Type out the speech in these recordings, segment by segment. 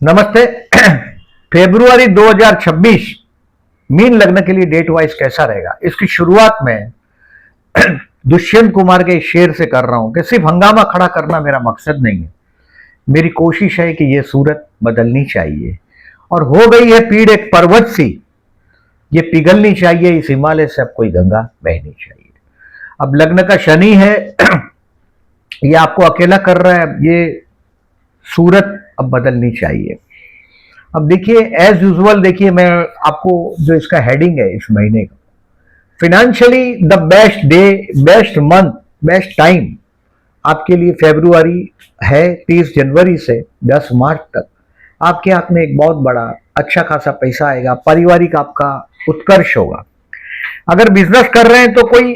नमस्ते। February 2026 mean लग्न के लिए डेट वाइज कैसा रहेगा, इसकी शुरुआत में दुष्यंत कुमार के शेर से कर रहा हूं कि सिर्फ हंगामा खड़ा करना मेरा मकसद नहीं है। मेरी कोशिश है कि यह सूरत बदलनी चाहिए और हो गई है पीड़ एक पर्वत सी, ये पिघलनी चाहिए। इस हिमालय से अब कोई गंगा बहनी चाहिए। अब लग्न का शनि है, ये आपको अकेला कर रहा है। ये सूरत अब बदलनी चाहिए। अब देखिए एज यूजुअल, देखिए मैं आपको जो इसका हेडिंग है इस महीने का, financially the best day, best month, best time आपके लिए फेब्रुआरी है। 30 जनवरी से 10 मार्च तक आपके हाथ में एक बहुत बड़ा अच्छा खासा पैसा आएगा। पारिवारिक आपका उत्कर्ष होगा। अगर बिजनेस कर रहे हैं तो कोई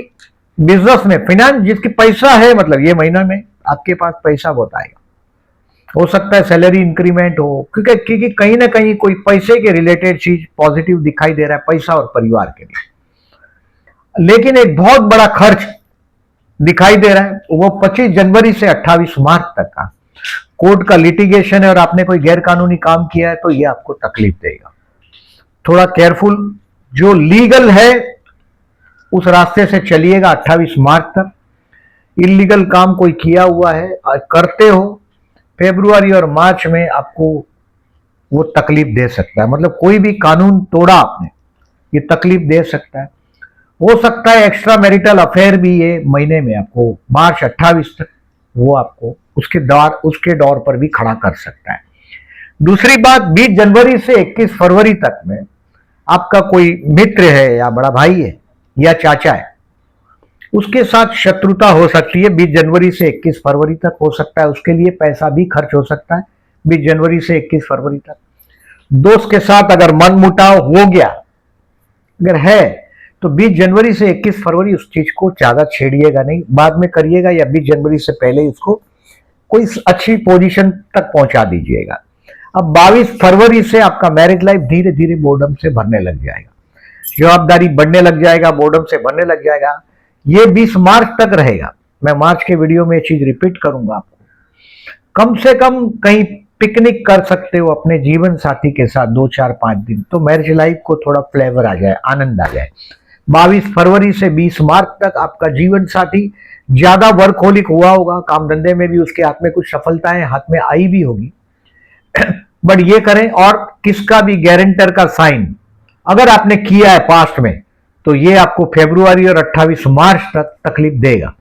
बिजनेस में फिनांस जिसकी पैसा है, मतलब ये महीना में आपके पास पैसा बहुत आएगा। हो सकता है सैलरी इंक्रीमेंट हो, क्योंकि कहीं ना कहीं कोई पैसे के रिलेटेड चीज पॉजिटिव दिखाई दे रहा है पैसा और परिवार के लिए। लेकिन एक बहुत बड़ा खर्च दिखाई दे रहा है, वो 25 जनवरी से 28 मार्च तक का कोर्ट का लिटिगेशन है और आपने कोई गैर कानूनी काम किया है तो ये आपको तकलीफ देगा। थोड़ा केयरफुल, जो लीगल है उस रास्ते से चलिएगा 28 मार्च तक। इलीगल काम कोई किया हुआ है करते हो, फेब्रुआरी और मार्च में आपको वो तकलीफ दे सकता है। मतलब कोई भी कानून तोड़ा आपने, ये तकलीफ दे सकता है। हो सकता है एक्स्ट्रा मैरिटल अफेयर भी ये महीने में आपको मार्च 28 तक वो आपको उसके दौर पर भी खड़ा कर सकता है। दूसरी बात, 20 जनवरी से 21 फरवरी तक में आपका कोई मित्र है या बड़ा भाई है या चाचा है, उसके साथ शत्रुता हो सकती है। 20 जनवरी से 21 फरवरी तक हो सकता है, उसके लिए पैसा भी खर्च हो सकता है 20 जनवरी से 21 फरवरी तक। दोस्त के साथ अगर मनमुटाव हो गया, अगर है, तो 20 जनवरी से 21 फरवरी उस चीज को ज्यादा छेड़िएगा नहीं, बाद में करिएगा, या 20 जनवरी से पहले ही उसको कोई अच्छी पोजीशन तक पहुंचा दीजिएगा। अब 22 फरवरी से आपका मैरिज लाइफ धीरे धीरे बोर्डम से भरने लग जाएगा, जवाबदारी बढ़ने लग जाएगा, बोर्डम से भरने लग जाएगा। ये 20 मार्च तक रहेगा। मैं मार्च के वीडियो में ये चीज रिपीट करूंगा आपको। कम से कम कहीं पिकनिक कर सकते हो अपने जीवन साथी के साथ 2-4-5 दिन, तो मैरिज लाइफ को थोड़ा फ्लेवर आ जाए, आनंद आ जाए। 22 फरवरी से 20 मार्च तक आपका जीवन साथी ज्यादा वर्कहोलिक हुआ होगा, काम धंधे में भी उसके हाथ में कुछ सफलताएं हाथ में आई भी होगी। बट ये करें, और किसका भी गारंटर का साइन अगर आपने किया है पास्ट में, तो ये आपको फेब्रुआरी और 28 मार्च तक तकलीफ देगा।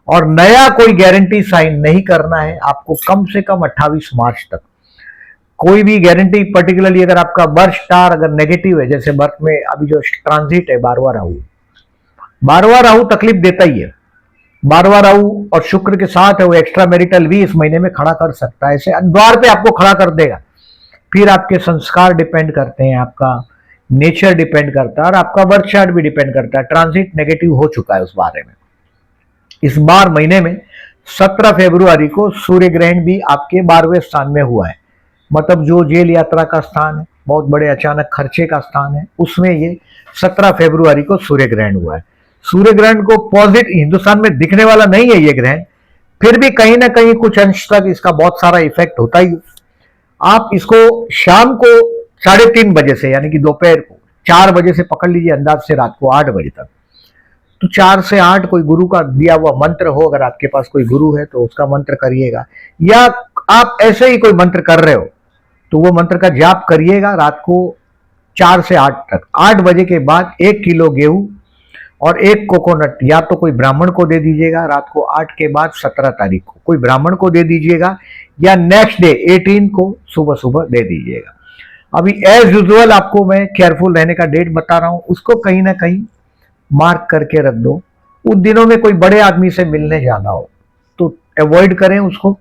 और नया कोई गारंटी साइन नहीं करना है आपको कम से कम 28 मार्च तक। कोई भी गारंटी, पर्टिकुलरली अगर आपका बर्थ स्टार अगर नेगेटिव है, जैसे बर्थ में अभी जो ट्रांजिट है 12वां राहु, 12वां राहु तकलीफ देता ही है। 12वां राहु और शुक्र के साथ है, वो एक्स्ट्रा मैरिटल भी इस महीने में खड़ा कर सकता है, ऐसे द्वार पे आपको खड़ा कर देगा। फिर आपके संस्कार डिपेंड करते हैं, आपका नेचर डिपेंड करता है, और आपका बर्थ चार्ट भी डिपेंड करता है। ट्रांजिट नेगेटिव हो चुका है उस बारे में। इस बार महीने में 17 फरवरी को सूर्य ग्रहण भी आपके 12वें स्थान में हुआ है। मतलब जो जेल यात्रा का स्थान है, बहुत बड़े अचानक खर्चे का स्थान है, उसमें ये 17 फरवरी को सूर्य ग्रहण हुआ है। सूर्य ग्रहण को पॉजिटिव हिंदुस्तान में दिखने वाला नहीं है ये ग्रहण, फिर भी कहीं ना कहीं कुछ अंश तक इसका बहुत सारा इफेक्ट होता ही। आप इसको शाम को 3:30 बजे से, यानी कि दोपहर को 4 बजे से पकड़ लीजिए, अंदाज से रात को 8 बजे तक। तो 4 से 8 कोई गुरु का दिया हुआ मंत्र हो, अगर आपके पास कोई गुरु है तो उसका मंत्र करिएगा, या आप ऐसे ही कोई मंत्र कर रहे हो तो वो मंत्र का जाप करिएगा रात को 4 से 8 तक। 8 बजे के बाद 1 किलो गेहूं और 1 कोकोनट या तो कोई ब्राह्मण को दे दीजिएगा। रात को 8 के बाद 17 तारीख को कोई ब्राह्मण को दे दीजिएगा, या नेक्स्ट डे 18 को सुबह सुबह दे दीजिएगा। अभी एज यूजुअल आपको मैं केयरफुल रहने का डेट बता रहा हूं, उसको कहीं ना कहीं मार्क करके रख दो। उस दिनों में कोई बड़े आदमी से मिलने जाना हो तो अवॉइड करें उसको।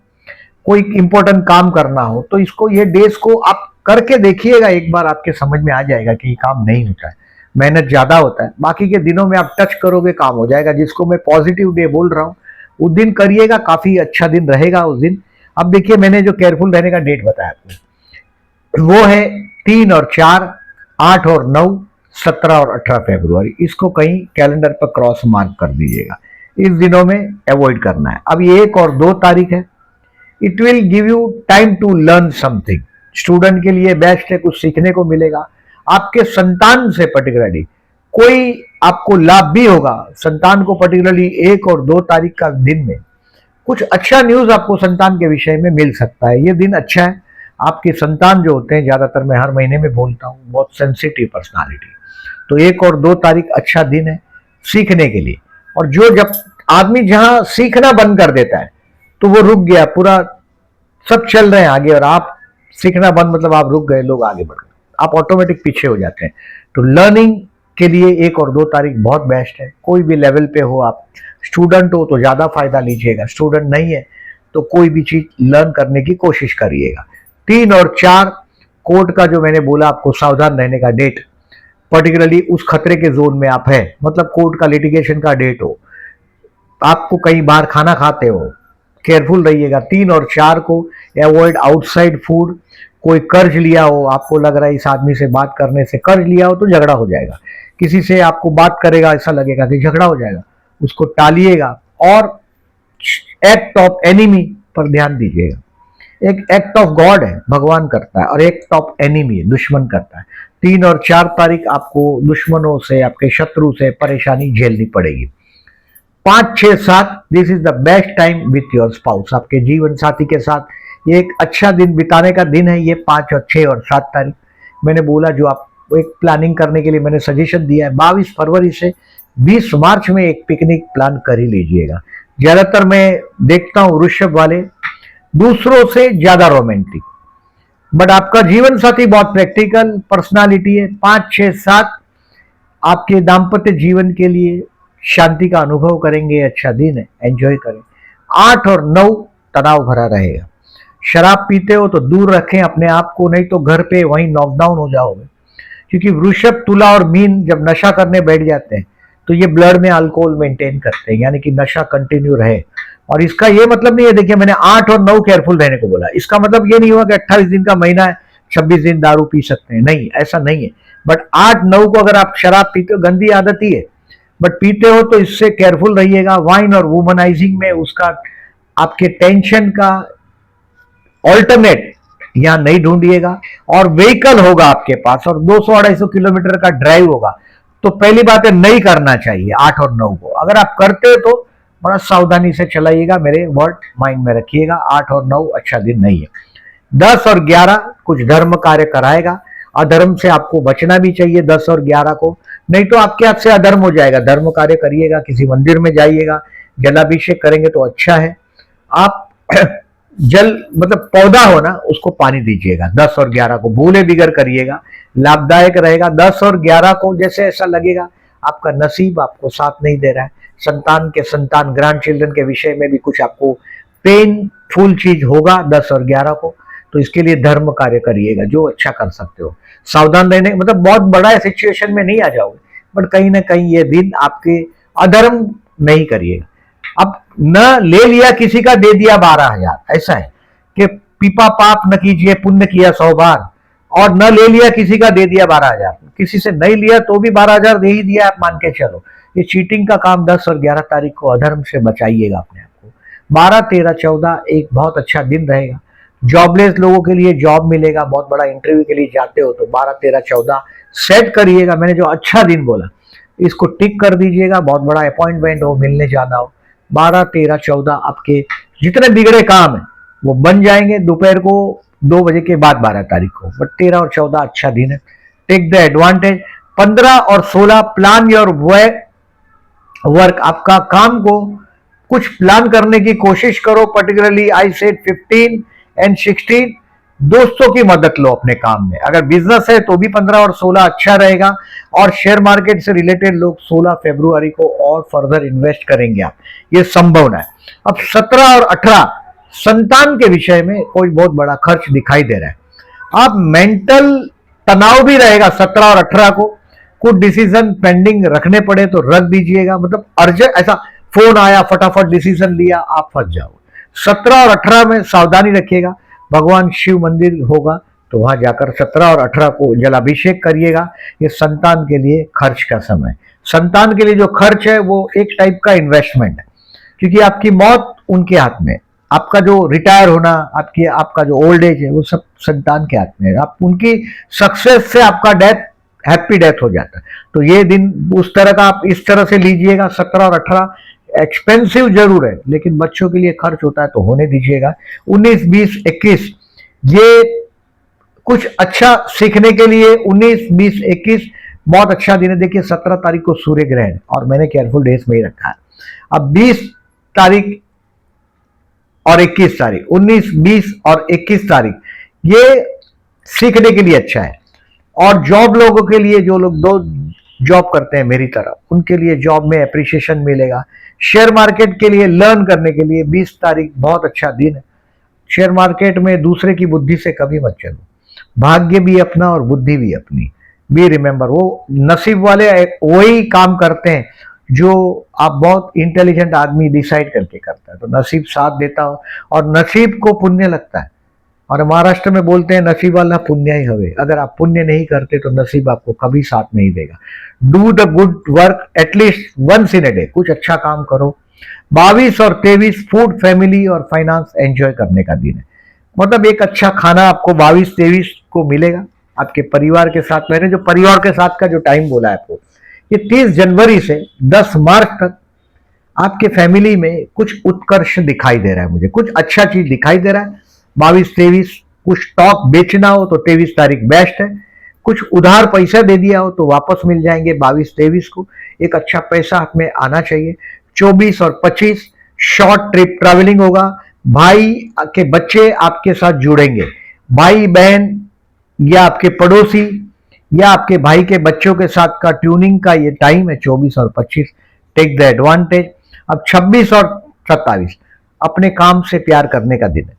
कोई इंपॉर्टेंट काम करना हो तो इसको, ये डेज को आप करके देखिएगा, एक बार आपके समझ में आ जाएगा कि ये काम नहीं होता है, मेहनत ज्यादा होता है। बाकी के दिनों में आप टच करोगे काम हो जाएगा। जिसको मैं पॉजिटिव डे बोल रहा हूं उस दिन करिएगा, काफी अच्छा दिन रहेगा उस दिन। अब देखिए मैंने जो केयरफुल रहने का डेट बताया आपको, वो है 3 और 4, 8 और 9, 17 और 18 फरवरी। इसको कहीं कैलेंडर पर क्रॉस मार्क कर दीजिएगा, इस दिनों में अवॉइड करना है। अब 1 और 2 तारीख है, it will give you time to learn something. Student के लिए बेस्ट है, कुछ सीखने को मिलेगा। आपके संतान से पर्टिकुलरली कोई आपको लाभ भी होगा। संतान को पर्टिकुलरली 1 और 2 तारीख का दिन में कुछ अच्छा न्यूज आपको संतान के विषय में मिल सकता है। ये दिन अच्छा है। आपके संतान जो होते हैं, ज्यादातर मैं हर महीने में बोलता हूँ, बहुत सेंसिटिव पर्सनालिटी, तो 1 और 2 तारीख अच्छा दिन है सीखने के लिए। और जो जब आदमी जहां सीखना बंद कर देता है तो वो रुक गया, पूरा सब चल रहे हैं आगे और आप सीखना बंद, मतलब आप रुक गए, लोग आगे बढ़ गए, आप ऑटोमेटिक पीछे हो जाते हैं। तो लर्निंग के लिए 1 और 2 तारीख बहुत बेस्ट है। कोई भी लेवल पे हो, आप स्टूडेंट हो तो ज्यादा फायदा लीजिएगा, स्टूडेंट नहीं है तो कोई भी चीज लर्न करने की कोशिश करिएगा। 3 और 4 कोर्ट का जो मैंने बोला आपको सावधान रहने का डेट, पर्टिकुलरली उस खतरे के जोन में आप है, मतलब कोर्ट का लिटिगेशन का डेट हो, आपको कई बार खाना खाते हो, केयरफुल रहिएगा। 3 और 4 को अवॉइड आउटसाइड फूड। कोई कर्ज लिया हो, आपको लग रहा है इस आदमी से बात करने से, कर्ज लिया हो तो झगड़ा हो जाएगा, किसी से आपको बात करेगा ऐसा लगेगा कि झगड़ा हो जाएगा, उसको टालिएगा। और एक्ट ऑफ एनिमी पर ध्यान दीजिएगा। एक एक्ट ऑफ गॉड है, भगवान करता है, और एक्ट ऑफ एनिमी दुश्मन करता है। 3 और 4 तारीख आपको दुश्मनों से, आपके शत्रु से परेशानी झेलनी पड़ेगी। 5, 6, 7 this is the best time with your spouse. आपके जीवन साथी के साथ ये एक अच्छा दिन बिताने का दिन है। ये 5 और 6 और 7 तारीख मैंने बोला, जो आप एक प्लानिंग करने के लिए मैंने सजेशन दिया है। 22 फरवरी से 20 मार्च में एक पिकनिक प्लान कर ही लीजिएगा। ज्यादातर मैं देखता हूं वृषभ वाले दूसरों से ज्यादा रोमांटिक, बट आपका जीवन साथी बहुत प्रैक्टिकल पर्सनालिटी है। 5, 6, 7 आपके दाम्पत्य जीवन के लिए शांति का अनुभव करेंगे, अच्छा दिन है, एंजॉय करें। 8 और 9 तनाव भरा रहेगा। शराब पीते हो तो दूर रखें अपने आप को, नहीं तो घर पे वहीं नॉकडाउन हो जाओगे। क्योंकि वृषभ, तुला और मीन जब नशा करने बैठ जाते हैं तो ये ब्लड में अल्कोहल मेंटेन करते हैं, यानी कि नशा कंटिन्यू रहे। और इसका ये मतलब नहीं है, देखिए मैंने 8 और 9 केयरफुल रहने को बोला, इसका मतलब ये नहीं हुआ कि 28 दिन का महीना है 26 दिन दारू पी सकते हैं, नहीं, ऐसा नहीं है। बट 8, 9 को अगर आप शराब पीते हो, गंदी आदत ही है, बट पीते हो तो इससे केयरफुल रहिएगा। वाइन और वुमनाइजिंग में उसका आपके टेंशन का ऑल्टरनेट यहां नहीं ढूंढिएगा। और व्हीकल होगा आपके पास और 200-250 किलोमीटर का ड्राइव होगा, तो पहली बात है नहीं करना चाहिए 8 और 9 को। अगर आप करते हो तो बड़ा सावधानी से चलाइएगा, मेरे वर्ड माइंड में रखिएगा। 8 और 9 अच्छा दिन नहीं है। 10 और 11 कुछ धर्म कार्य कराएगा, अधर्म से आपको बचना भी चाहिए 10 और 11 को, नहीं तो आपके हाथ से अधर्म हो जाएगा। धर्म कार्य करिएगा, किसी मंदिर में जाइएगा, जलाभिषेक करेंगे तो अच्छा है। आप जल, मतलब पौधा हो ना, उसको पानी दीजिएगा 10 और 11 को, भूले बिगर करिएगा, लाभदायक रहेगा। 10 और 11 को जैसे ऐसा लगेगा आपका नसीब आपको साथ नहीं दे रहा है, संतान ग्रैंड चिल्ड्रन के विषय में भी कुछ आपको पेनफुल चीज होगा 10 और 11 को, तो इसके लिए धर्म कार्य करिएगा जो अच्छा कर सकते हो। सावधान रहने, मतलब बहुत बड़ा सिचुएशन में नहीं आ जाओगे, बट कहीं ना कहीं ये दिन आपके अधर्म नहीं करिएगा। अब न ले लिया किसी का, दे दिया 12,000, ऐसा है कि पीपा पाप न कीजिए पुण्य किया 100 बार, और न ले लिया किसी का, दे दिया 12,000। किसी से नहीं लिया तो भी 12,000 दे ही दिया, आप मान के चलो। ये चीटिंग का काम 10 और 11 तारीख को अधर्म से बचाइएगा अपने आप को। 12, 13, 14 एक बहुत अच्छा दिन रहेगा। जॉबलेस लोगों के लिए जॉब मिलेगा, बहुत बड़ा इंटरव्यू के लिए जाते हो तो 12, 13, 14 सेट करिएगा। मैंने जो अच्छा दिन बोला इसको टिक कर दीजिएगा। बहुत बड़ा अपॉइंटमेंट हो, मिलने जाना हो, 12, 13, 14 आपके जितने बिगड़े काम है वो बन जाएंगे दोपहर को 2 बजे के बाद 12 तारीख को। बट 13 और 14 अच्छा दिन है, टेक द एडवांटेज। 15 और 16 प्लान योर वर्क, आपका काम को कुछ प्लान करने की कोशिश करो। पर्टिकुलरली आई सेड 15 एंड 16 दोस्तों की मदद लो अपने काम में। अगर बिजनेस है तो भी 15 और 16 अच्छा रहेगा। और शेयर मार्केट से रिलेटेड लोग 16 फरवरी को और फर्दर इन्वेस्ट करेंगे आप, ये संभावना है। अब 17 और 18 संतान के विषय में कोई बहुत बड़ा खर्च दिखाई दे रहा है। आप मेंटल तनाव भी रहेगा 17 और 18 को। कुछ डिसीजन पेंडिंग रखने पड़े तो रख दीजिएगा, मतलब अर्जेंट, ऐसा फोन आया फटाफट डिसीजन लिया आप फंस जाओगे। 17 और 18 में सावधानी रखिएगा। भगवान शिव मंदिर होगा तो वहां जाकर 17 और 18 को जलाभिषेक करिएगा। ये संतान के लिए खर्च का समय। संतान के लिए जो खर्च है वो एक टाइप का इन्वेस्टमेंट है, क्योंकि आपकी मौत उनके हाथ में। आपका जो रिटायर होना, आपका जो ओल्ड एज है, वो सब संतान के हाथ में है। आप उनकी सक्सेस से आपका डेथ, हैप्पी डेथ हो जाता है। तो ये दिन उस तरह का आप इस तरह से लीजिएगा। 17 और 18 एक्सपेंसिव जरूर है, लेकिन बच्चों के लिए खर्च होता है तो होने दीजिएगा। 19, 20, 21 ये कुछ अच्छा सीखने के लिए 19, 20, 21 बहुत अच्छा दिन है। देखिए 17 तारीख को सूर्य ग्रहण, और मैंने केयरफुल डेज में ही रखा है। अब 20 तारीख और 21 तारीख, 19, 20 और 21 तारीख ये सीखने के लिए अच्छा है। और जॉब लोगों के लिए, जो लोग दो जॉब करते हैं मेरी तरह, उनके लिए जॉब में एप्रिसिएशन मिलेगा। शेयर मार्केट के लिए लर्न करने के लिए 20 तारीख बहुत अच्छा दिन है। शेयर मार्केट में दूसरे की बुद्धि से कभी मत चलो, भाग्य भी अपना और बुद्धि भी अपनी। बी रिमेंबर, वो नसीब वाले वही काम करते हैं जो आप बहुत इंटेलिजेंट आदमी डिसाइड करके करता है। तो नसीब साथ देता हो, और नसीब को पुण्य लगता है। और महाराष्ट्र में बोलते हैं नसीब वाला पुण्य ही हवे। अगर आप पुण्य नहीं करते तो नसीब आपको कभी साथ नहीं देगा। Do the good work at least once in a day, कुछ अच्छा काम करो। 22 और 23 फूड, फैमिली और फाइनेंस एंजॉय करने का दिन है। मतलब एक अच्छा खाना आपको 22, 23 को मिलेगा आपके परिवार के साथ। मैंने जो परिवार के साथ का जो टाइम बोला है आपको, ये 30 जनवरी से 10 मार्च तक आपके फैमिली में कुछ उत्कर्ष दिखाई दे रहा है मुझे, कुछ अच्छा चीज दिखाई दे रहा है। 22, 23 कुछ स्टॉक बेचना हो तो 23 तारीख बेस्ट है। कुछ उधार पैसा दे दिया हो तो वापस मिल जाएंगे 22, 23 को। एक अच्छा पैसा हाथ में आना चाहिए। 24 और 25 शॉर्ट ट्रिप ट्रैवलिंग होगा। भाई के बच्चे आपके साथ जुड़ेंगे। भाई बहन या आपके पड़ोसी या आपके भाई के बच्चों के साथ का ट्यूनिंग का ये टाइम है 24 और 25। Take the advantage. अब 26 और 27 अपने काम से प्यार करने का दिन है।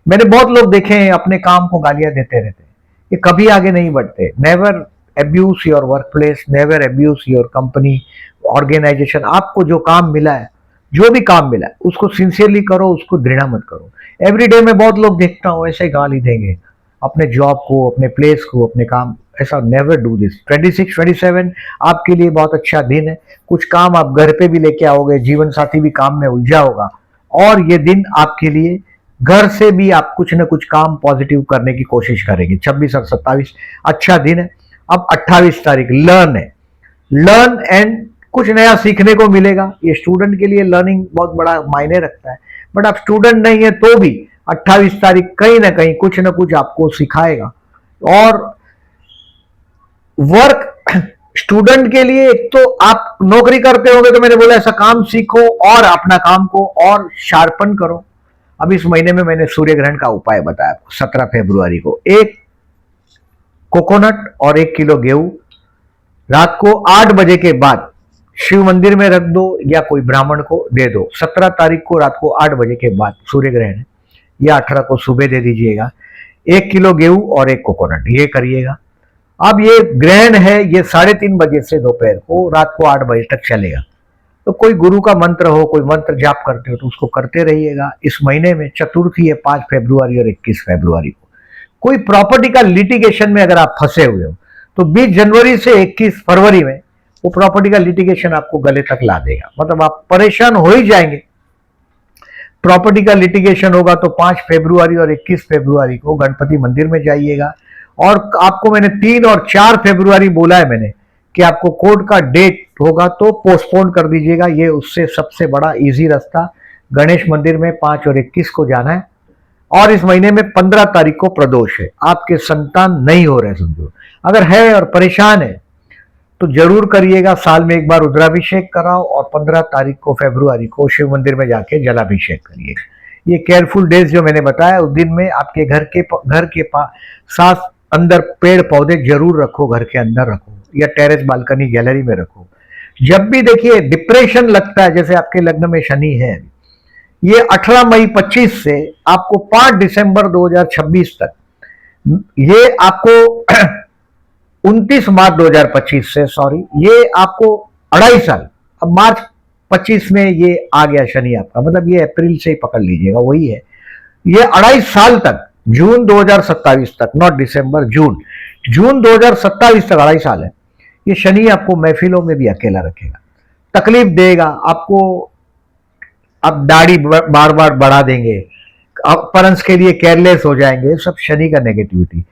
मैंने बहुत लोग देखे हैं अपने काम को गालियां देते रहते हैं, ये कभी आगे नहीं बढ़ते। Never abuse your work place, never abuse your company, organisation. आपको जो काम मिला है, जो भी काम मिला है, उसको सिंसियरली करो, उसको घृणा मत करो। एवरीडे में बहुत लोग देखता हूं ऐसे गाली देंगे अपने जॉब को, अपने प्लेस को, अपने काम। ऐसा नेवर डू दिस। 26, 27 आपके लिए बहुत अच्छा दिन है। कुछ काम आप घर पे भी लेके आओगे, जीवन साथी भी काम में उलझा होगा, और ये दिन आपके लिए घर से भी आप कुछ ना कुछ काम पॉजिटिव करने की कोशिश करेंगे। 26 और 27 अच्छा दिन है। अब 28 तारीख लर्न है। लर्न एंड कुछ नया सीखने को मिलेगा। ये स्टूडेंट के लिए लर्निंग बहुत बड़ा मायने रखता है, बट आप स्टूडेंट नहीं है तो भी 28 तारीख कहीं ना कहीं कुछ ना कुछ आपको सिखाएगा। और वर्क स्टूडेंट के लिए, एक तो आप नौकरी करते होंगे तो मैंने बोला ऐसा काम सीखो और अपना काम को और शार्पन करो। अब इस महीने में मैंने सूर्य ग्रहण का उपाय बताया आपको। 17 फरवरी को एक कोकोनट और 1 किलो गेहूं रात को 8 बजे के बाद शिव मंदिर में रख दो या कोई ब्राह्मण को दे दो। 17 तारीख को रात को 8 बजे के बाद सूर्य ग्रहण है, या 18 को सुबह दे दीजिएगा। 1 किलो गेहूं और 1 कोकोनट, ये करिएगा। अब ये ग्रहण है, ये 3:30 बजे से दोपहर को रात को 8 बजे तक चलेगा। तो कोई गुरु का मंत्र हो, कोई मंत्र जाप करते हो तो उसको करते रहिएगा। इस महीने में चतुर्थी है 5 फरवरी और 21 फरवरी को। कोई प्रॉपर्टी का लिटिगेशन में अगर आप फंसे हुए हो तो 20 जनवरी से 21 फरवरी में वो प्रॉपर्टी का लिटिगेशन आपको गले तक ला देगा। मतलब आप परेशान हो ही जाएंगे। प्रॉपर्टी का लिटिगेशन होगा तो 5 फरवरी और 21 फरवरी को गणपति मंदिर में जाइएगा। और आपको मैंने 3 और 4 फरवरी बोला है मैंने कि आपको कोर्ट का डेट होगा तो पोस्टपोन कर दीजिएगा। ये उससे सबसे बड़ा इजी रास्ता गणेश मंदिर में 5 और 21 को जाना है। और इस महीने में 15 तारीख को प्रदोष है। आपके संतान नहीं हो रहे समझो, अगर है और परेशान है तो जरूर करिएगा। साल में एक बार रुद्राभिषेक कराओ और 15 तारीख को फरवरी को शिव मंदिर में जाके जलाभिषेक करिएगा। ये केयरफुल डेज जो मैंने बताया, उस दिन में आपके घर के साथ अंदर पेड़ पौधे जरूर रखो, घर के अंदर रखो या टेरेस बालकनी गैलरी में रखो। जब भी देखिए डिप्रेशन लगता है, जैसे आपके लग्न में शनि है, ये 18 मई 25 से आपको 5 दिसंबर 2026 तक, ये आपको 29 मार्च 2025 से, सॉरी, ये आपको 2.5 साल, अब मार्च 25 में ये आ गया शनि आपका, मतलब ये अप्रैल से ही पकड़ लीजिएगा, वही है। ये 2.5 साल तक, जून 2027 तक, नॉट दिसंबर, जून 2027 तक 2.5 साल है। ये शनि आपको महफिलों में भी अकेला रखेगा, तकलीफ देगा आपको। आप दाढ़ी बार बार बढ़ा देंगे, अपरंस के लिए केयरलेस हो जाएंगे, सब शनि का नेगेटिविटी।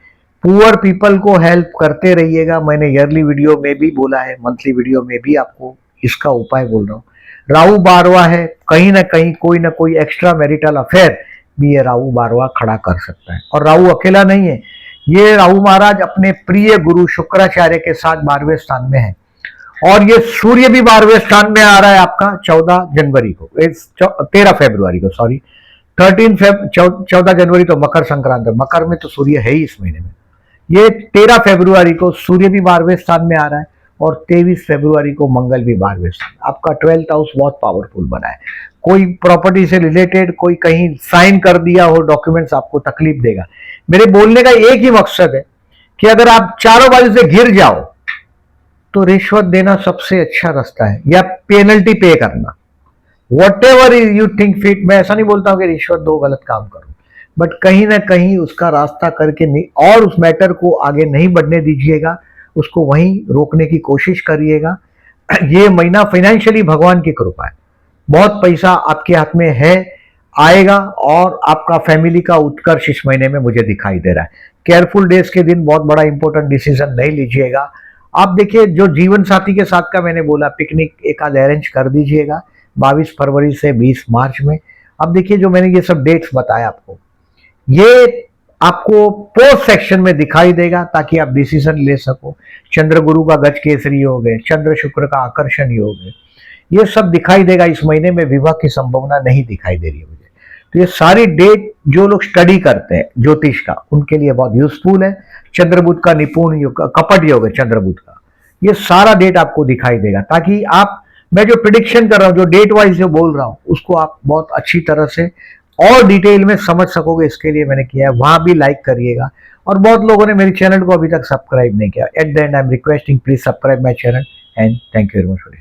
पुअर पीपल को हेल्प करते रहिएगा, मैंने ईयरली वीडियो में भी बोला है, मंथली वीडियो में भी आपको इसका उपाय बोल रहा हूँ। राहु बारवा है, कहीं ना कहीं कोई ना कोई एक्स्ट्रा मैरिटल अफेयर भी ये राहु बारवा खड़ा कर सकता है। और राहु अकेला नहीं है, ये राहु महाराज अपने प्रिय गुरु शुक्राचार्य के साथ 12वें स्थान में है, और ये सूर्य भी 12वें स्थान में आ रहा है आपका 14 जनवरी को, 13 फरवरी को, सॉरी 14 जनवरी तो मकर संक्रांति, मकर में तो सूर्य है ही इस महीने में। ये 13 फरवरी को सूर्य भी 12वें स्थान में आ रहा है, और 23 फरवरी को मंगल भी 12वें स्थान। आपका 12th हाउस बहुत पावरफुल बना है। कोई प्रॉपर्टी से रिलेटेड कोई कहीं साइन कर दिया हो डॉक्यूमेंट्स, आपको तकलीफ देगा। मेरे बोलने का एक ही मकसद है कि अगर आप चारों बाजू से घिर जाओ तो रिश्वत देना सबसे अच्छा रास्ता है, या पेनल्टी पे करना, what ever you think fit. मैं ऐसा नहीं बोलता हूं कि रिश्वत दो, गलत काम करो, बट कहीं ना कहीं उसका रास्ता करके नहीं, और उस मैटर को आगे नहीं बढ़ने दीजिएगा, उसको वहीं रोकने की कोशिश करिएगा। ये महीना फाइनेंशियली भगवान की कृपा है, बहुत पैसा आपके हाथ में है, आएगा, और आपका फैमिली का उत्कर्ष इस महीने में मुझे दिखाई दे रहा है। केयरफुल डेज के दिन बहुत बड़ा इंपॉर्टेंट डिसीजन नहीं लीजिएगा। आप देखिए, जो जीवन साथी के साथ का मैंने बोला, पिकनिक एक आध अरेंज कर दीजिएगा 22 फरवरी से 20 मार्च में। अब देखिए, जो मैंने ये सब डेट्स बताया आपको, ये आपको पोस्ट सेक्शन में दिखाई देगा ताकि आप डिसीजन ले सको। चंद्र गुरु का गज केसरी योग है, चंद्र शुक्र का आकर्षण योग है, ये सब दिखाई देगा। इस महीने में विवाह की संभावना नहीं दिखाई दे रही है मुझे। तो ये सारी डेट जो लोग स्टडी करते हैं ज्योतिष का, उनके लिए बहुत यूजफुल है। चंद्रबुध का निपुण योग, कपट योग है चंद्रबुध का, ये सारा डेट आपको दिखाई देगा, ताकि आप, मैं जो प्रिडिक्शन कर रहा हूं, जो डेट वाइज जो बोल रहा हूं, उसको आप बहुत अच्छी तरह से और डिटेल में समझ सकोगे। इसके लिए मैंने किया है, वहां भी लाइक करिएगा। और बहुत लोगों ने मेरे चैनल को अभी तक सब्सक्राइब नहीं किया। At the and I am requesting, please subscribe my channel, and thank you very much for